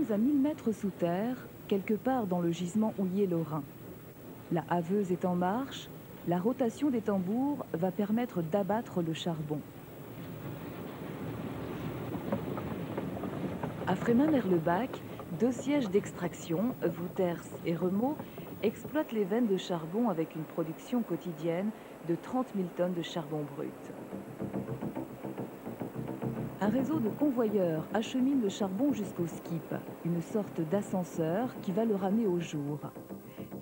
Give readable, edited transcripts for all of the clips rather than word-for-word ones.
sommes à 1000 mètres sous terre, quelque part dans le gisement houillé lorrain. La haveuse est en marche, la rotation des tambours va permettre d'abattre le charbon. À Frémin-Merlebach, 2 sièges d'extraction, Wouters et Remeaux, exploitent les veines de charbon avec une production quotidienne de 30 000 tonnes de charbon brut. Un réseau de convoyeurs achemine le charbon jusqu'au skip, une sorte d'ascenseur qui va le ramener au jour.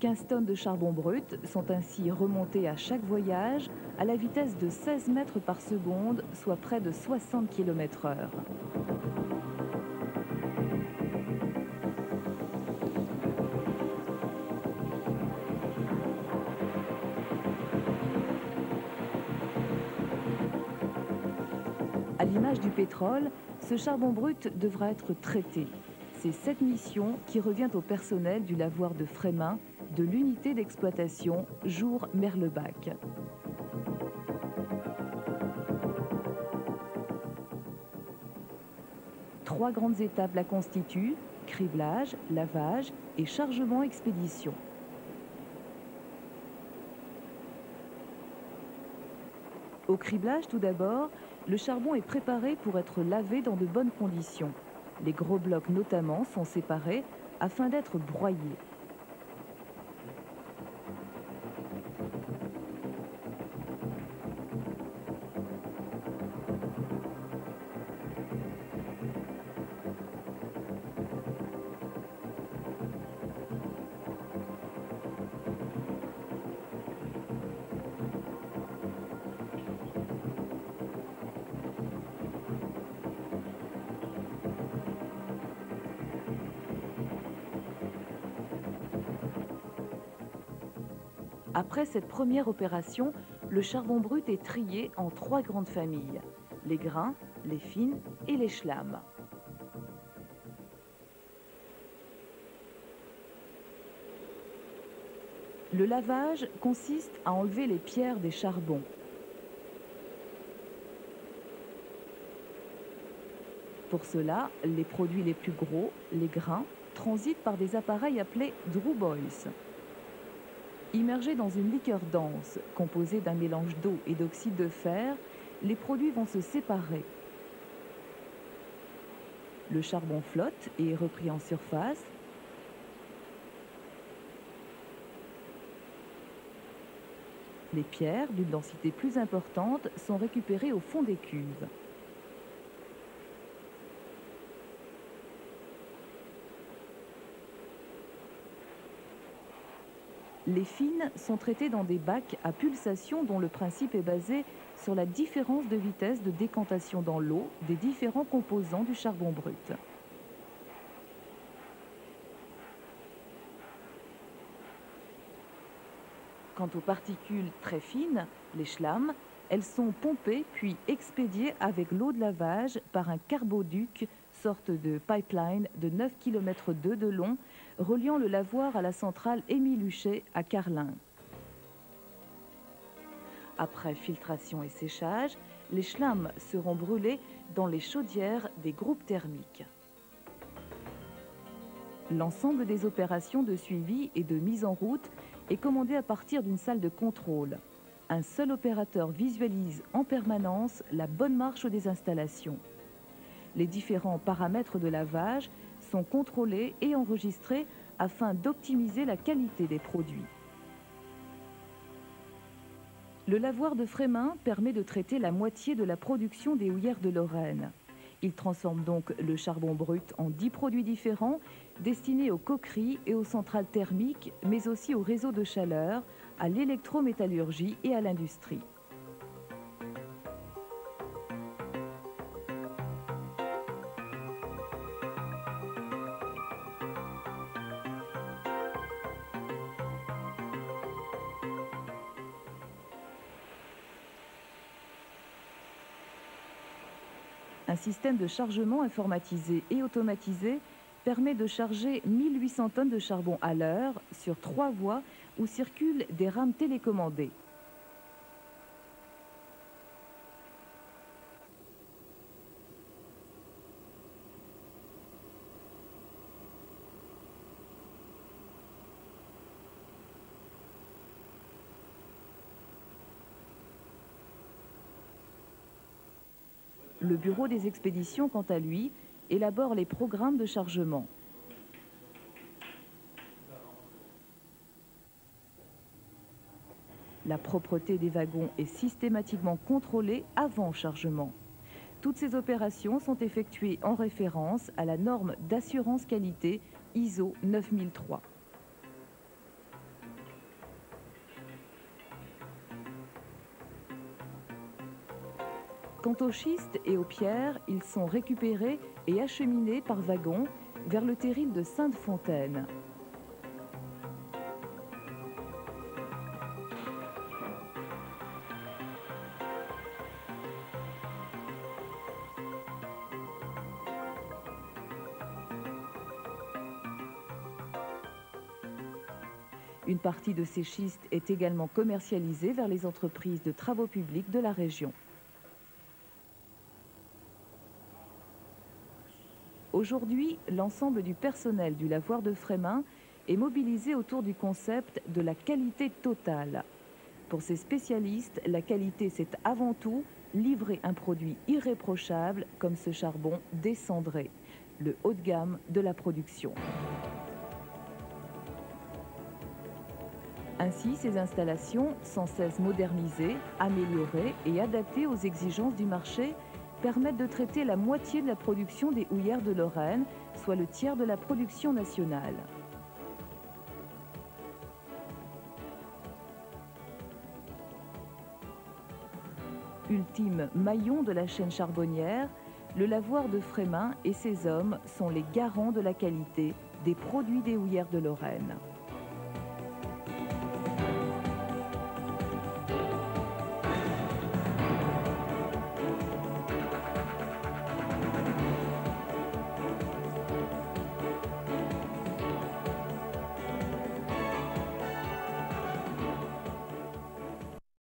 15 tonnes de charbon brut sont ainsi remontées à chaque voyage à la vitesse de 16 mètres par seconde, soit près de 60 km/h. À l'image du pétrole, ce charbon brut devra être traité. C'est cette mission qui revient au personnel du lavoir de Frémin, de l'unité d'exploitation Jour-Merlebach. Trois grandes étapes la constituent: criblage, lavage et chargement-expédition. Au criblage, tout d'abord, le charbon est préparé pour être lavé dans de bonnes conditions. Les gros blocs notamment sont séparés afin d'être broyés. Après cette première opération, le charbon brut est trié en 3 grandes familles: les grains, les fines et les schlames. Le lavage consiste à enlever les pierres des charbons. Pour cela, les produits les plus gros, les grains, transitent par des appareils appelés Drew Boys. Immergés dans une liqueur dense, composée d'un mélange d'eau et d'oxyde de fer, les produits vont se séparer. Le charbon flotte et est repris en surface. Les pierres, d'une densité plus importante, sont récupérées au fond des cuves. Les fines sont traitées dans des bacs à pulsation dont le principe est basé sur la différence de vitesse de décantation dans l'eau des différents composants du charbon brut. Quant aux particules très fines, les schlames, elles sont pompées puis expédiées avec l'eau de lavage par un carboduc, sorte de pipeline de 9 km de long, reliant le lavoir à la centrale Émile Huchet à Carlin. Après filtration et séchage, les schlames seront brûlés dans les chaudières des groupes thermiques. L'ensemble des opérations de suivi et de mise en route est commandé à partir d'une salle de contrôle. Un seul opérateur visualise en permanence la bonne marche des installations. Les différents paramètres de lavage sont contrôlés et enregistrés afin d'optimiser la qualité des produits. Le lavoir de Frémin permet de traiter la moitié de la production des houillères de Lorraine. Il transforme donc le charbon brut en 10 produits différents destinés aux coqueries et aux centrales thermiques, mais aussi aux réseaux de chaleur, à l'électrométallurgie et à l'industrie. Un système de chargement informatisé et automatisé permet de charger 1800 tonnes de charbon à l'heure sur 3 voies où circulent des rames télécommandées. Le bureau des expéditions, quant à lui, élabore les programmes de chargement. La propreté des wagons est systématiquement contrôlée avant chargement. Toutes ces opérations sont effectuées en référence à la norme d'assurance qualité ISO 9003. Quant aux schistes et aux pierres, ils sont récupérés et acheminés par wagon vers le terril de Sainte-Fontaine. Une partie de ces schistes est également commercialisée vers les entreprises de travaux publics de la région. Aujourd'hui, l'ensemble du personnel du lavoir de Frémin est mobilisé autour du concept de la qualité totale. Pour ces spécialistes, la qualité, c'est avant tout livrer un produit irréprochable comme ce charbon descendré, le haut de gamme de la production. Ainsi, ces installations, sans cesse modernisées, améliorées et adaptées aux exigences du marché, permettent de traiter la moitié de la production des houillères de Lorraine, soit le tiers de la production nationale. Ultime maillon de la chaîne charbonnière, le lavoir de Frémin et ses hommes sont les garants de la qualité des produits des houillères de Lorraine.